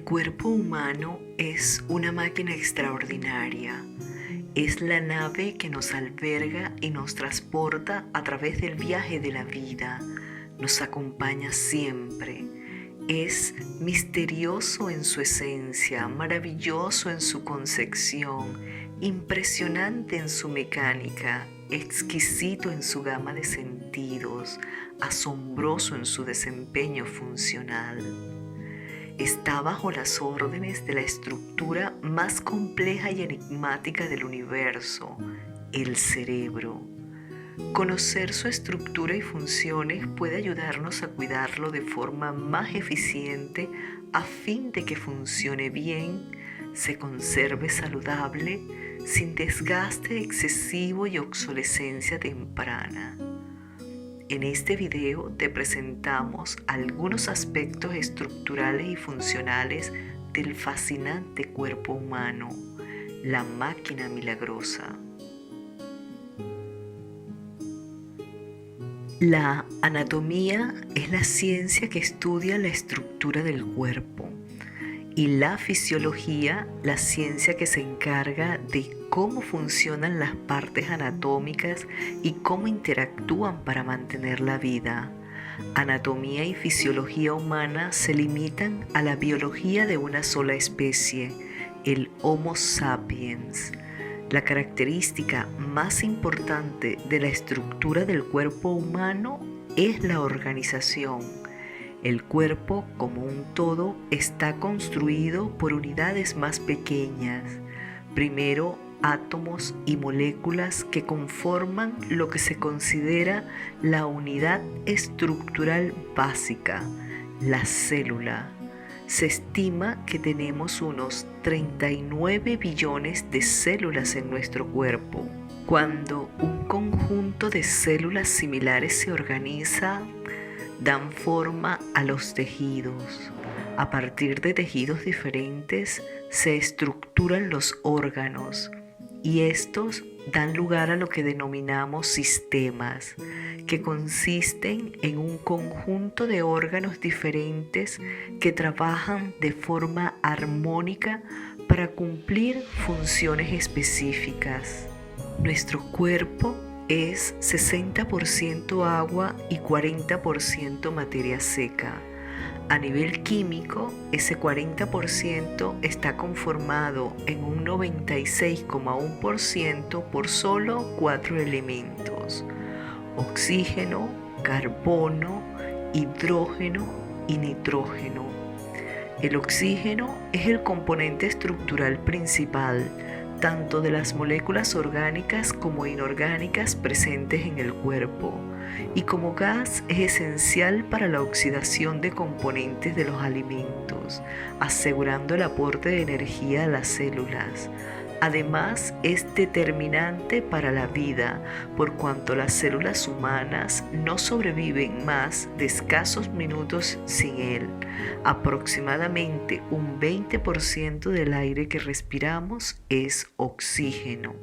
cuerpo humano es una máquina extraordinaria. Es la nave que nos alberga y nos transporta a través del viaje de la vida. Nos acompaña siempre. Es misterioso en su esencia, maravilloso en su concepción, impresionante en su mecánica, exquisito en su gama de sentidos, asombroso en su desempeño funcional. Está bajo las órdenes de la estructura más compleja y enigmática del universo, el cerebro. Conocer su estructura y funciones puede ayudarnos a cuidarlo de forma más eficiente a fin de que funcione bien, se conserve saludable, sin desgaste excesivo y obsolescencia temprana. En este video te presentamos algunos aspectos estructurales y funcionales del fascinante cuerpo humano, la máquina milagrosa. La anatomía es la ciencia que estudia la estructura del cuerpo y la fisiología, la ciencia que se encarga de cómo funcionan las partes anatómicas y cómo interactúan para mantener la vida. Anatomía y fisiología humana se limitan a la biología de una sola especie, el Homo sapiens. La característica más importante de la estructura del cuerpo humano es la organización. El cuerpo, como un todo, está construido por unidades más pequeñas. Primero, átomos y moléculas que conforman lo que se considera la unidad estructural básica, la célula. Se estima que tenemos unos 39 billones de células en nuestro cuerpo. Cuando un conjunto de células similares se organiza, dan forma a los tejidos. A partir de tejidos diferentes se estructuran los órganos y estos dan lugar a lo que denominamos sistemas, que consisten en un conjunto de órganos diferentes que trabajan de forma armónica para cumplir funciones específicas. Nuestro cuerpo es 60% agua y 40% materia seca. A nivel químico, ese 40% está conformado en un 96,1% por solo 4 elementos: oxígeno, carbono, hidrógeno y nitrógeno. El oxígeno es el componente estructural principal, tanto de las moléculas orgánicas como inorgánicas presentes en el cuerpo, y como gas es esencial para la oxidación de componentes de los alimentos, asegurando el aporte de energía a las células. Además, es determinante para la vida, por cuanto las células humanas no sobreviven más de escasos minutos sin él. Aproximadamente un 20% del aire que respiramos es oxígeno.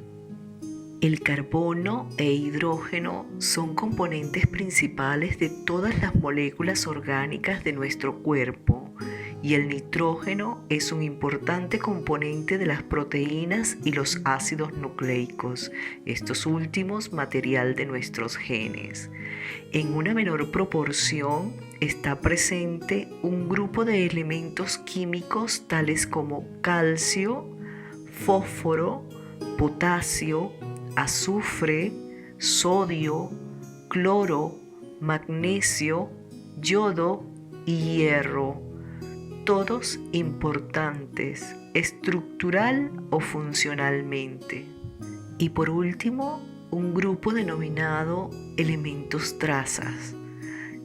El carbono e hidrógeno son componentes principales de todas las moléculas orgánicas de nuestro cuerpo, y el nitrógeno es un importante componente de las proteínas y los ácidos nucleicos, estos últimos material de nuestros genes. En una menor proporción está presente un grupo de elementos químicos tales como calcio, fósforo, potasio, azufre, sodio, cloro, magnesio, yodo y hierro, todos importantes, estructural o funcionalmente. Y por último, un grupo denominado elementos trazas,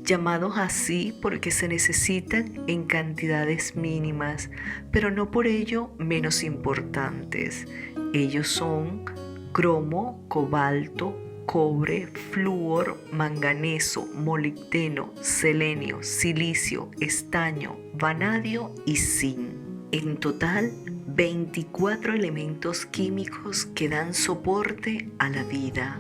llamados así porque se necesitan en cantidades mínimas, pero no por ello menos importantes. Ellos son cromo, cobalto, cobre, flúor, manganeso, molibdeno, selenio, silicio, estaño, vanadio y zinc. En total, 24 elementos químicos que dan soporte a la vida,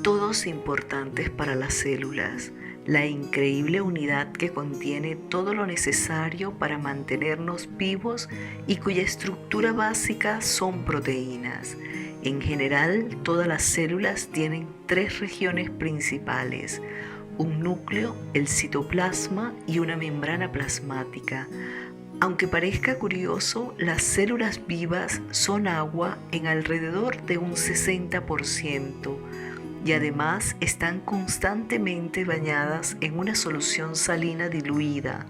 todos importantes para las células. la increíble unidad que contiene todo lo necesario para mantenernos vivos y cuya estructura básica son proteínas. En general, todas las células tienen tres regiones principales: un núcleo, el citoplasma y una membrana plasmática. Aunque parezca curioso, las células vivas son agua en alrededor de un 60% y además están constantemente bañadas en una solución salina diluida,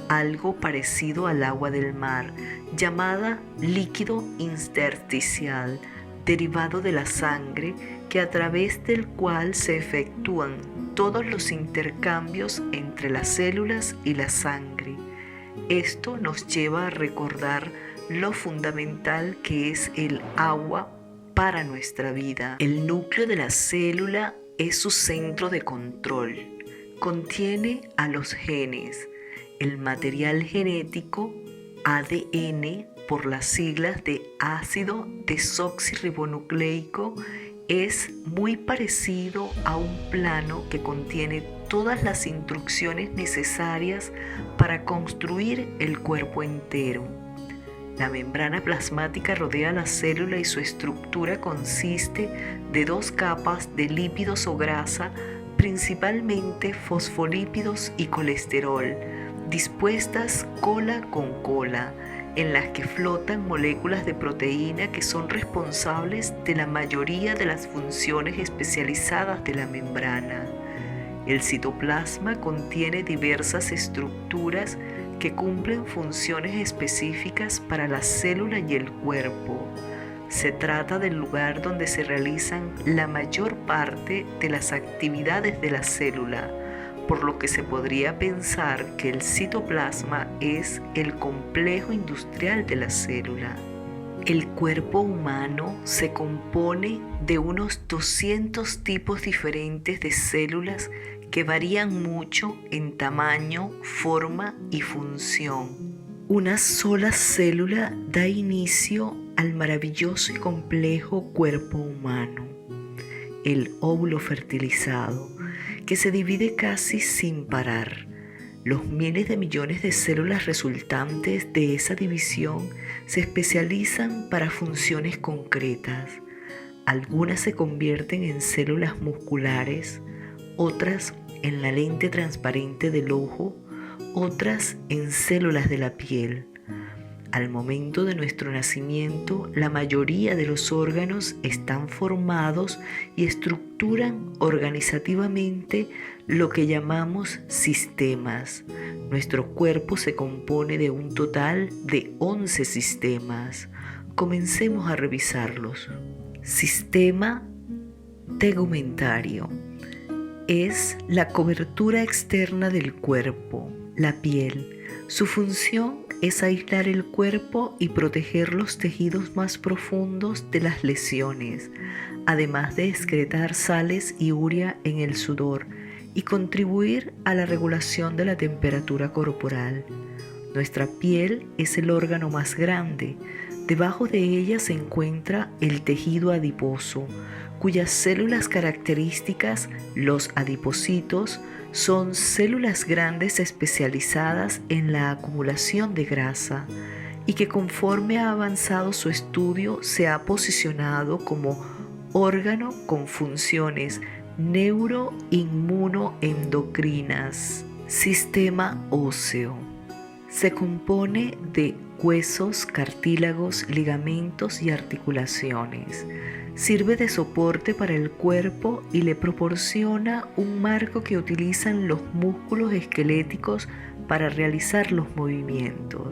algo parecido al agua del mar, llamada líquido intersticial, derivado de la sangre, que a través del cual se efectúan todos los intercambios entre las células y la sangre. Esto nos lleva a recordar lo fundamental que es el agua para nuestra vida. El núcleo de la célula es su centro de control. Contiene a los genes, el material genético, ADN, por las siglas de ácido desoxirribonucleico, es muy parecido a un plano que contiene todas las instrucciones necesarias para construir el cuerpo entero. La membrana plasmática rodea la célula y su estructura consiste de dos capas de lípidos o grasa, principalmente fosfolípidos y colesterol, dispuestas cola con cola, en las que flotan moléculas de proteína que son responsables de la mayoría de las funciones especializadas de la membrana. El citoplasma contiene diversas estructuras que cumplen funciones específicas para la célula y el cuerpo. Se trata del lugar donde se realizan la mayor parte de las actividades de la célula, por lo que se podría pensar que el citoplasma es el complejo industrial de la célula. El cuerpo humano se compone de unos 200 tipos diferentes de células que varían mucho en tamaño, forma y función. Una sola célula da inicio al maravilloso y complejo cuerpo humano, el óvulo fertilizado, que se divide casi sin parar. Los miles de millones de células resultantes de esa división se especializan para funciones concretas. Algunas se convierten en células musculares, otras en la lente transparente del ojo, otras en células de la piel. Al momento de nuestro nacimiento, la mayoría de los órganos están formados y estructuran organizativamente lo que llamamos sistemas. Nuestro cuerpo se compone de un total de 11 sistemas. Comencemos a revisarlos. Sistema tegumentario. Es la cobertura externa del cuerpo, la piel. Su función es aislar el cuerpo y proteger los tejidos más profundos de las lesiones, además de excretar sales y urea en el sudor y contribuir a la regulación de la temperatura corporal. Nuestra piel es el órgano más grande. Debajo de ella se encuentra el tejido adiposo, cuyas células características, los adipocitos, son células grandes especializadas en la acumulación de grasa y que conforme ha avanzado su estudio se ha posicionado como órgano con funciones neuroinmunoendocrinas. Sistema óseo. Se compone de huesos, cartílagos, ligamentos y articulaciones. Sirve de soporte para el cuerpo y le proporciona un marco que utilizan los músculos esqueléticos para realizar los movimientos.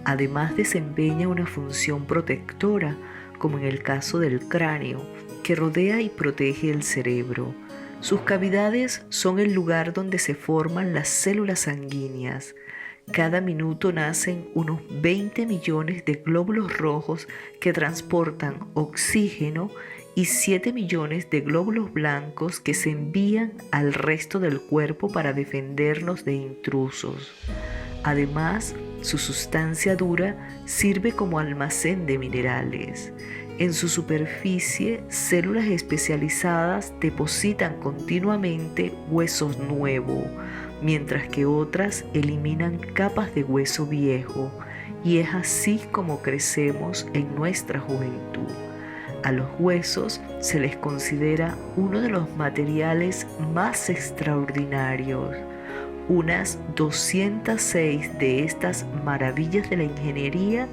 Además desempeña una función protectora, como en el caso del cráneo, que rodea y protege el cerebro. Sus cavidades son el lugar donde se forman las células sanguíneas. Cada minuto nacen unos 20 millones de glóbulos rojos que transportan oxígeno y 7 millones de glóbulos blancos que se envían al resto del cuerpo para defendernos de intrusos. Además, su sustancia dura sirve como almacén de minerales. En su superficie, células especializadas depositan continuamente huesos nuevos, mientras que otras eliminan capas de hueso viejo, y es así como crecemos en nuestra juventud. A los huesos se les considera uno de los materiales más extraordinarios. Unas 206 de estas maravillas de la ingeniería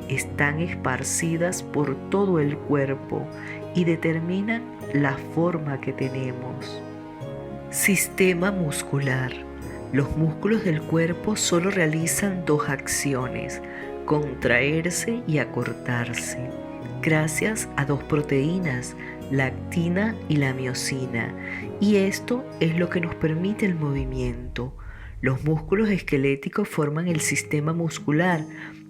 están esparcidas por todo el cuerpo y determinan la forma que tenemos. Sistema muscular. Los músculos del cuerpo solo realizan dos acciones: contraerse y acortarse, gracias a dos proteínas, la actina y la miosina, y esto es lo que nos permite el movimiento. Los músculos esqueléticos forman el sistema muscular,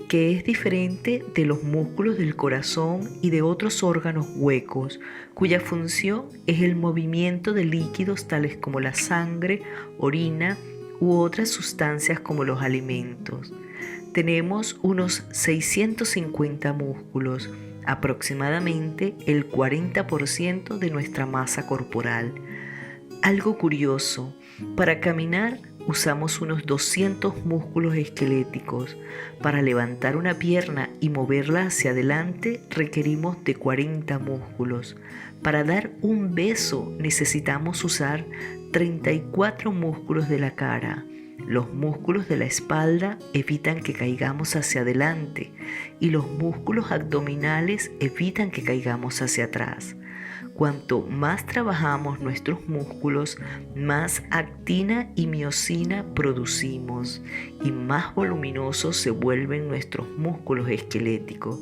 que es diferente de los músculos del corazón y de otros órganos huecos, cuya función es el movimiento de líquidos tales como la sangre, orina u otras sustancias como los alimentos. Tenemos unos 650 músculos, aproximadamente el 40% de nuestra masa corporal. Algo curioso, para caminar usamos unos 200 músculos esqueléticos. Para levantar una pierna y moverla hacia adelante requerimos de 40 músculos. Para dar un beso necesitamos usar 34 músculos de la cara. Los músculos de la espalda evitan que caigamos hacia adelante y los músculos abdominales evitan que caigamos hacia atrás. Cuanto más trabajamos nuestros músculos, más actina y miosina producimos y más voluminosos se vuelven nuestros músculos esqueléticos.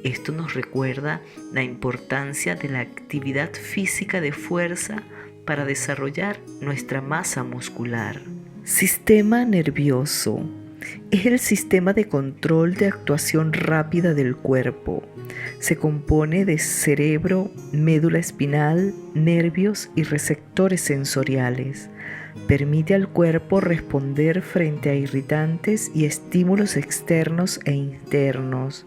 Esto nos recuerda la importancia de la actividad física de fuerza para desarrollar nuestra masa muscular. Sistema nervioso. Es el sistema de control de actuación rápida del cuerpo. Se compone de cerebro, médula espinal, nervios y receptores sensoriales. Permite al cuerpo responder frente a irritantes y estímulos externos e internos.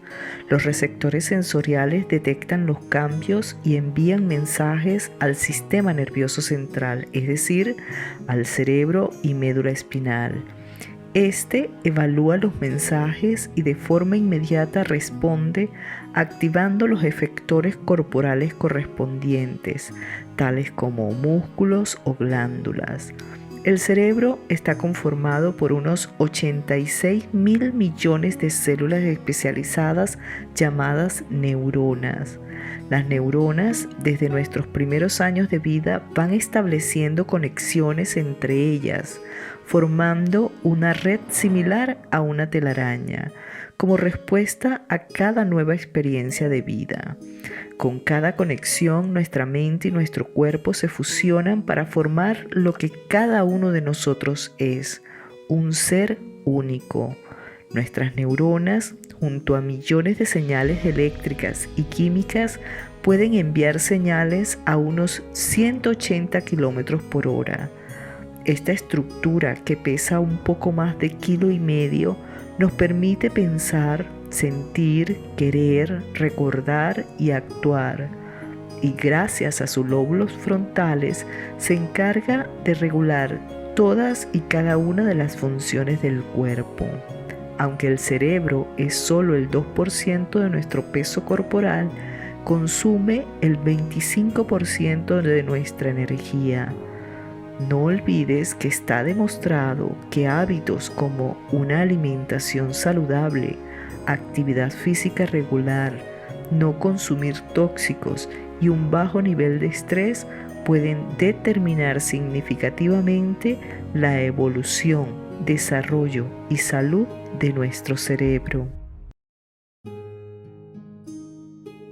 Los receptores sensoriales detectan los cambios y envían mensajes al sistema nervioso central, es decir, al cerebro y médula espinal. Este evalúa los mensajes y de forma inmediata responde activando los efectores corporales correspondientes, tales como músculos o glándulas. El cerebro está conformado por unos 86.000 millones de células especializadas llamadas neuronas. Las neuronas, desde nuestros primeros años de vida, van estableciendo conexiones entre ellas, formando una red similar a una telaraña, como respuesta a cada nueva experiencia de vida. Con cada conexión, nuestra mente y nuestro cuerpo se fusionan para formar lo que cada uno de nosotros es, un ser único. Nuestras neuronas, junto a millones de señales eléctricas y químicas, pueden enviar señales a unos 180 kilómetros por hora. Esta estructura, que pesa un poco más de 1,5 kilos, nos permite pensar, sentir, querer, recordar y actuar. Y gracias a sus lóbulos frontales se encarga de regular todas y cada una de las funciones del cuerpo. Aunque el cerebro es solo el 2% de nuestro peso corporal, consume el 25% de nuestra energía. No olvides que está demostrado que hábitos como una alimentación saludable, actividad física regular, no consumir tóxicos y un bajo nivel de estrés pueden determinar significativamente la evolución, desarrollo y salud de nuestro cerebro.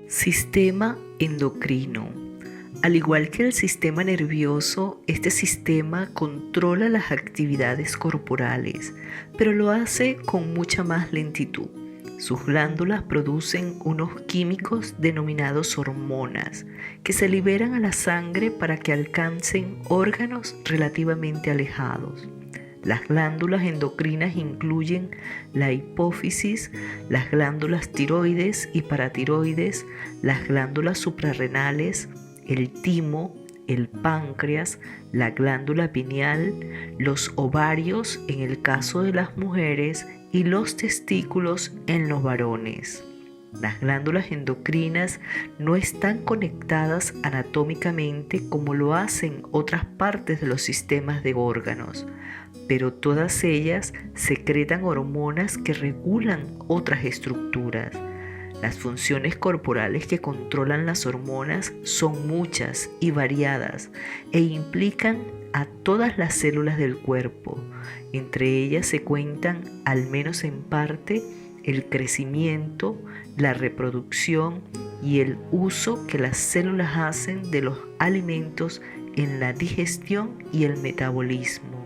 Sistema endocrino. Al igual que el sistema nervioso, este sistema controla las actividades corporales, pero lo hace con mucha más lentitud. Sus glándulas producen unos químicos denominados hormonas, que se liberan a la sangre para que alcancen órganos relativamente alejados. Las glándulas endocrinas incluyen la hipófisis, las glándulas tiroides y paratiroides, las glándulas suprarrenales, el timo, el páncreas, la glándula pineal, los ovarios en el caso de las mujeres y los testículos en los varones. Las glándulas endocrinas no están conectadas anatómicamente como lo hacen otras partes de los sistemas de órganos, pero todas ellas secretan hormonas que regulan otras estructuras. Las funciones corporales que controlan las hormonas son muchas y variadas e implican a todas las células del cuerpo. Entre ellas se cuentan, al menos en parte, el crecimiento, la reproducción y el uso que las células hacen de los alimentos en la digestión y el metabolismo.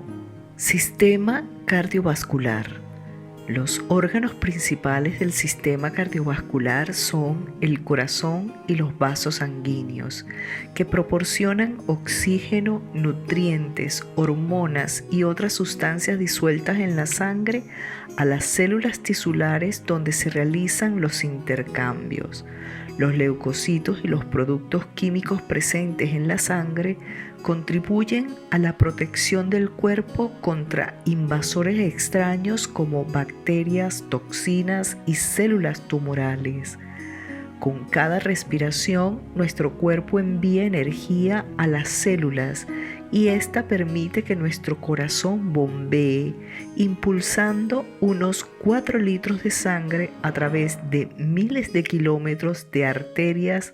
Sistema cardiovascular. Los órganos principales del sistema cardiovascular son el corazón y los vasos sanguíneos, que proporcionan oxígeno, nutrientes, hormonas y otras sustancias disueltas en la sangre a las células tisulares donde se realizan los intercambios. Los leucocitos y los productos químicos presentes en la sangre contribuyen a la protección del cuerpo contra invasores extraños como bacterias, toxinas y células tumorales. Con cada respiración, nuestro cuerpo envía energía a las células y esta permite que nuestro corazón bombee, impulsando unos 4 litros de sangre a través de miles de kilómetros de arterias,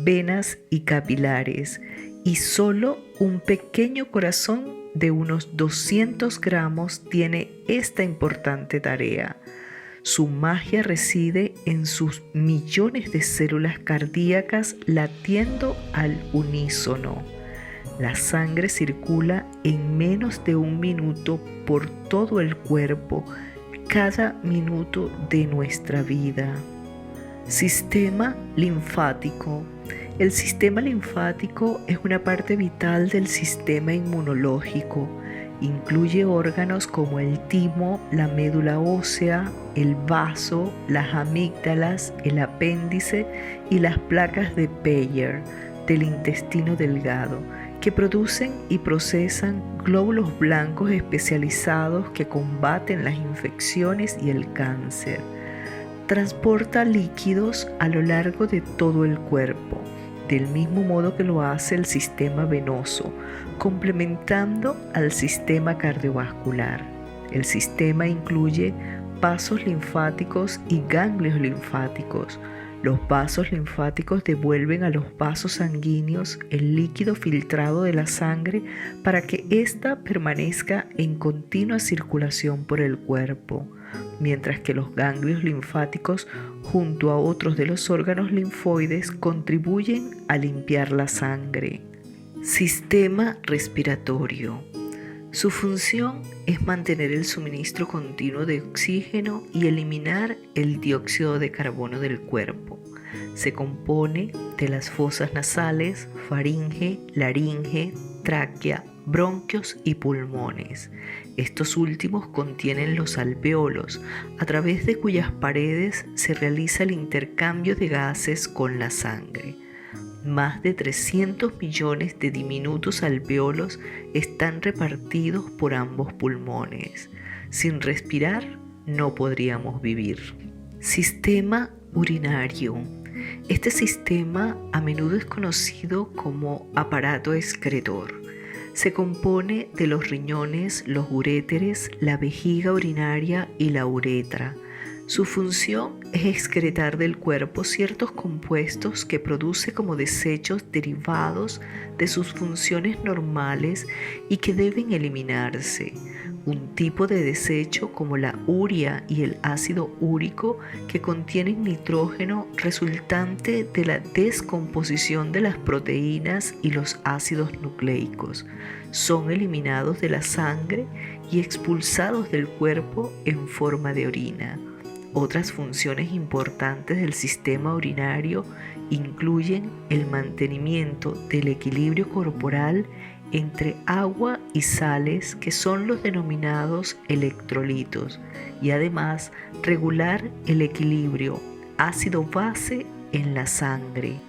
venas y capilares, y solo un pequeño corazón de unos 200 gramos tiene esta importante tarea. Su magia reside en sus millones de células cardíacas latiendo al unísono. La sangre circula en menos de un minuto por todo el cuerpo, cada minuto de nuestra vida. Sistema linfático. El sistema linfático es una parte vital del sistema inmunológico. Incluye órganos como el timo, la médula ósea, el vaso, las amígdalas, el apéndice y las placas de Peyer del intestino delgado, que producen y procesan glóbulos blancos especializados que combaten las infecciones y el cáncer. Transporta líquidos a lo largo de todo el cuerpo, del mismo modo que lo hace el sistema venoso, complementando al sistema cardiovascular. El sistema incluye vasos linfáticos y ganglios linfáticos. Los vasos linfáticos devuelven a los vasos sanguíneos el líquido filtrado de la sangre para que ésta permanezca en continua circulación por el cuerpo, mientras que los ganglios linfáticos, junto a otros de los órganos linfoides, contribuyen a limpiar la sangre. Sistema respiratorio. Su función es mantener el suministro continuo de oxígeno y eliminar el dióxido de carbono del cuerpo. Se compone de las fosas nasales, faringe, laringe, tráquea, bronquios y pulmones. Estos últimos contienen los alvéolos, a través de cuyas paredes se realiza el intercambio de gases con la sangre. Más de 300 millones de diminutos alvéolos están repartidos por ambos pulmones. Sin respirar, no podríamos vivir. Sistema urinario. Este sistema a menudo es conocido como aparato excretor. Se compone de los riñones, los uréteres, la vejiga urinaria y la uretra. Su función es excretar del cuerpo ciertos compuestos que produce como desechos derivados de sus funciones normales y que deben eliminarse. Un tipo de desecho como la urea y el ácido úrico que contienen nitrógeno resultante de la descomposición de las proteínas y los ácidos nucleicos son eliminados de la sangre y expulsados del cuerpo en forma de orina. Otras funciones importantes del sistema urinario incluyen el mantenimiento del equilibrio corporal entre agua y sales, que son los denominados electrolitos, y además regular el equilibrio ácido-base en la sangre.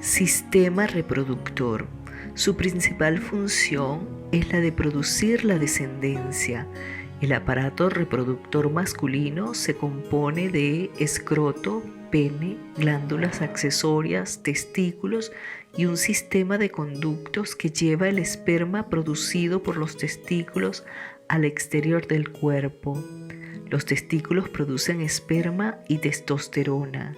Sistema reproductor. Su principal función es la de producir la descendencia. El aparato reproductor masculino se compone de escroto, pene, glándulas accesorias, testículos y un sistema de conductos que lleva el esperma producido por los testículos al exterior del cuerpo. Los testículos producen esperma y testosterona.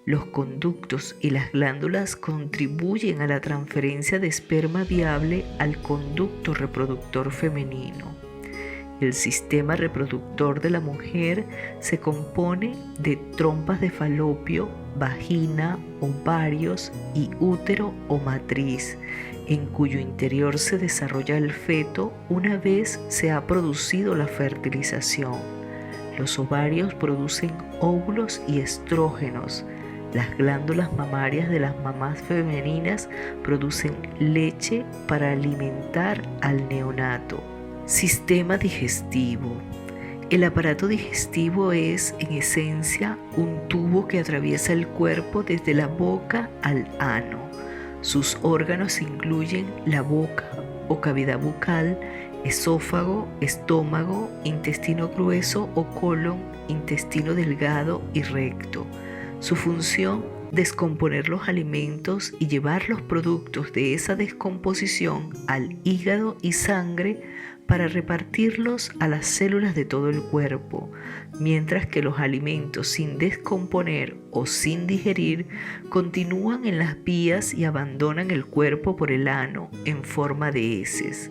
Los conductos y las glándulas contribuyen a la transferencia de esperma viable al conducto reproductor femenino. El sistema reproductor de la mujer se compone de trompas de falopio, vagina, ovarios y útero o matriz, en cuyo interior se desarrolla el feto una vez se ha producido la fertilización. Los ovarios producen óvulos y estrógenos. Las glándulas mamarias de las mamás femeninas producen leche para alimentar al neonato. Sistema digestivo. El aparato digestivo es, en esencia, un tubo que atraviesa el cuerpo desde la boca al ano. Sus órganos incluyen la boca o cavidad bucal, esófago, estómago, intestino grueso o colon, intestino delgado y recto. Su función, descomponer los alimentos y llevar los productos de esa descomposición al hígado y sangre para repartirlos a las células de todo el cuerpo, mientras que los alimentos sin descomponer o sin digerir continúan en las vías y abandonan el cuerpo por el ano en forma de heces.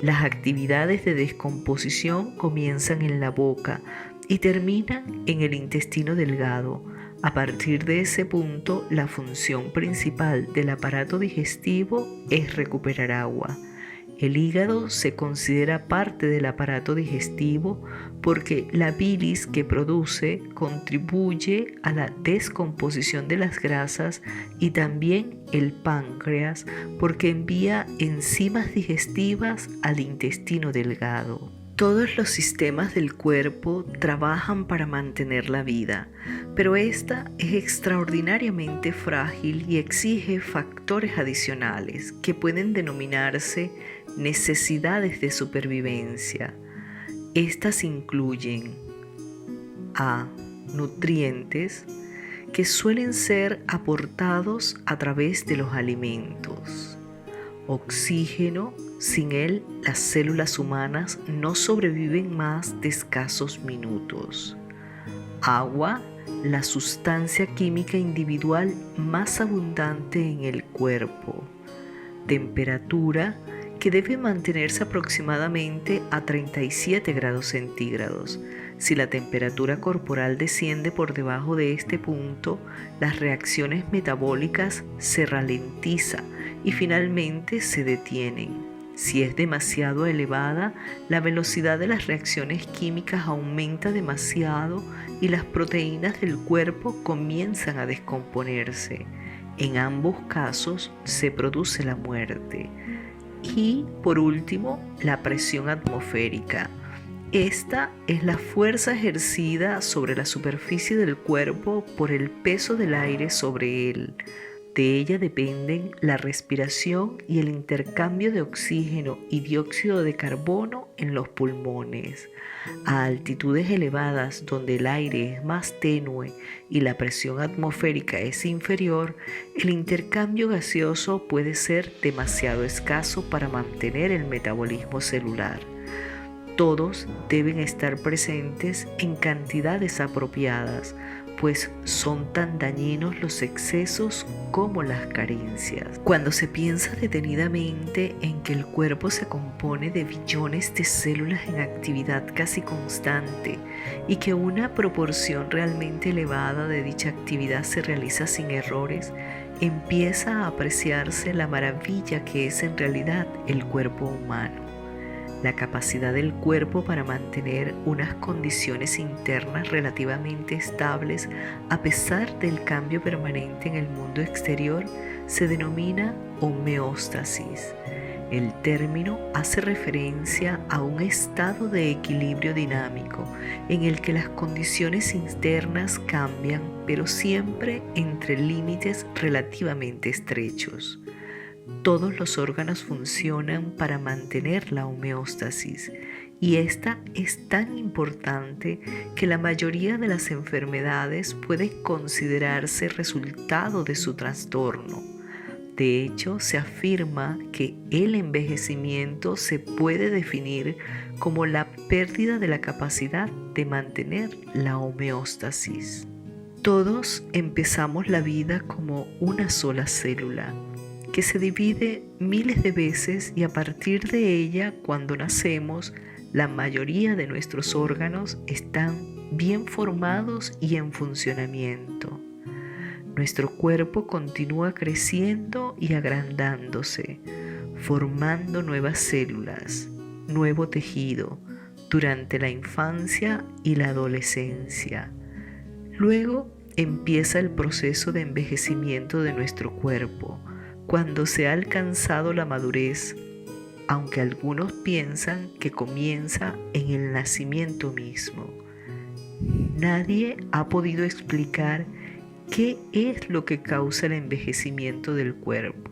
Las actividades de descomposición comienzan en la boca y terminan en el intestino delgado. A partir de ese punto, la función principal del aparato digestivo es recuperar agua. El hígado se considera parte del aparato digestivo porque la bilis que produce contribuye a la descomposición de las grasas, y también el páncreas porque envía enzimas digestivas al intestino delgado. Todos los sistemas del cuerpo trabajan para mantener la vida, pero esta es extraordinariamente frágil y exige factores adicionales que pueden denominarse necesidades de supervivencia. Estas incluyen a. Nutrientes, que suelen ser aportados a través de los alimentos. Oxígeno, sin él las células humanas no sobreviven más de escasos minutos. Agua, la sustancia química individual más abundante en el cuerpo. Temperatura, que debe mantenerse aproximadamente a 37 grados centígrados. Si la temperatura corporal desciende por debajo de este punto, las reacciones metabólicas se ralentizan y finalmente se detienen. Si es demasiado elevada, la velocidad de las reacciones químicas aumenta demasiado y las proteínas del cuerpo comienzan a descomponerse. En ambos casos se produce la muerte. Y, por último, la presión atmosférica. Esta es la fuerza ejercida sobre la superficie del cuerpo por el peso del aire sobre él. De ella dependen la respiración y el intercambio de oxígeno y dióxido de carbono en los pulmones. A altitudes elevadas, donde el aire es más tenue y la presión atmosférica es inferior, el intercambio gaseoso puede ser demasiado escaso para mantener el metabolismo celular. Todos deben estar presentes en cantidades apropiadas, pues son tan dañinos los excesos como las carencias. Cuando se piensa detenidamente en que el cuerpo se compone de billones de células en actividad casi constante y que una proporción realmente elevada de dicha actividad se realiza sin errores, empieza a apreciarse la maravilla que es en realidad el cuerpo humano. La capacidad del cuerpo para mantener unas condiciones internas relativamente estables a pesar del cambio permanente en el mundo exterior se denomina homeostasis. El término hace referencia a un estado de equilibrio dinámico en el que las condiciones internas cambian, pero siempre entre límites relativamente estrechos. Todos los órganos funcionan para mantener la homeostasis y esta es tan importante que la mayoría de las enfermedades puede considerarse resultado de su trastorno. De hecho, se afirma que el envejecimiento se puede definir como la pérdida de la capacidad de mantener la homeostasis. Todos empezamos la vida como una sola célula, que se divide miles de veces y a partir de ella, cuando nacemos, la mayoría de nuestros órganos están bien formados y en funcionamiento. Nuestro cuerpo continúa creciendo y agrandándose, formando nuevas células, nuevo tejido, durante la infancia y la adolescencia. Luego empieza el proceso de envejecimiento de nuestro cuerpo, cuando se ha alcanzado la madurez, aunque algunos piensan que comienza en el nacimiento mismo. Nadie ha podido explicar qué es lo que causa el envejecimiento del cuerpo,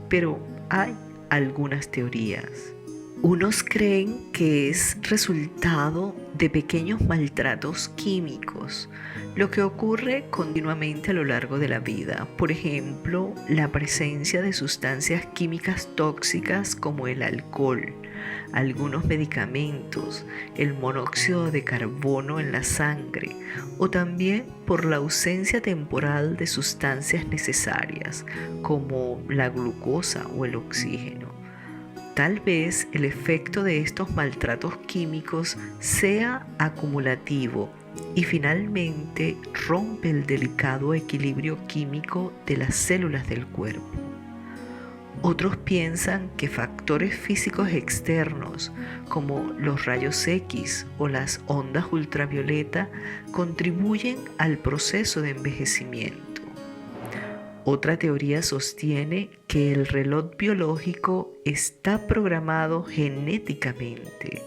pero hay algunas teorías. Unos creen que es resultado de pequeños maltratos químicos, lo que ocurre continuamente a lo largo de la vida. Por ejemplo, la presencia de sustancias químicas tóxicas como el alcohol, algunos medicamentos, el monóxido de carbono en la sangre o también por la ausencia temporal de sustancias necesarias como la glucosa o el oxígeno. Tal vez el efecto de estos maltratos químicos sea acumulativo y finalmente rompe el delicado equilibrio químico de las células del cuerpo. Otros piensan que factores físicos externos como los rayos X o las ondas ultravioleta contribuyen al proceso de envejecimiento. Otra teoría sostiene que el reloj biológico está programado genéticamente.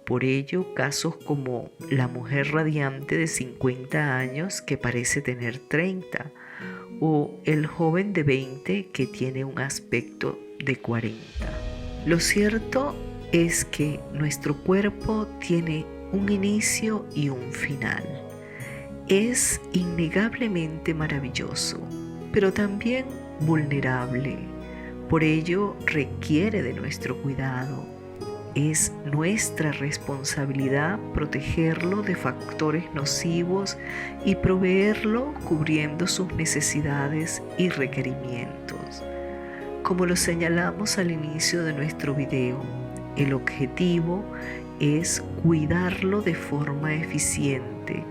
Por ello, casos como la mujer radiante de 50 años que parece tener 30 o el joven de 20 que tiene un aspecto de 40. Lo cierto es que nuestro cuerpo tiene un inicio y un final. Es innegablemente maravilloso, pero también vulnerable. Por ello requiere de nuestro cuidado. Es nuestra responsabilidad protegerlo de factores nocivos y proveerlo cubriendo sus necesidades y requerimientos. Como lo señalamos al inicio de nuestro video, el objetivo es cuidarlo de forma eficiente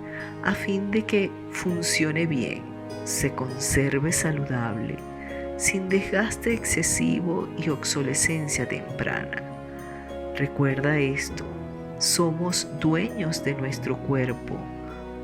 a fin de que funcione bien, se conserve saludable, sin desgaste excesivo y obsolescencia temprana. Recuerda esto, somos dueños de nuestro cuerpo,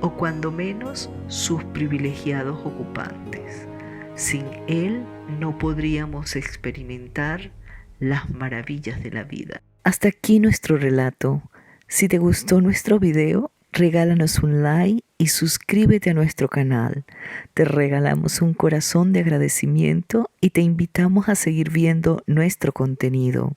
o cuando menos sus privilegiados ocupantes. Sin él no podríamos experimentar las maravillas de la vida. Hasta aquí nuestro relato. Si te gustó nuestro video, regálanos un like y suscríbete a nuestro canal. Te regalamos un corazón de agradecimiento y te invitamos a seguir viendo nuestro contenido.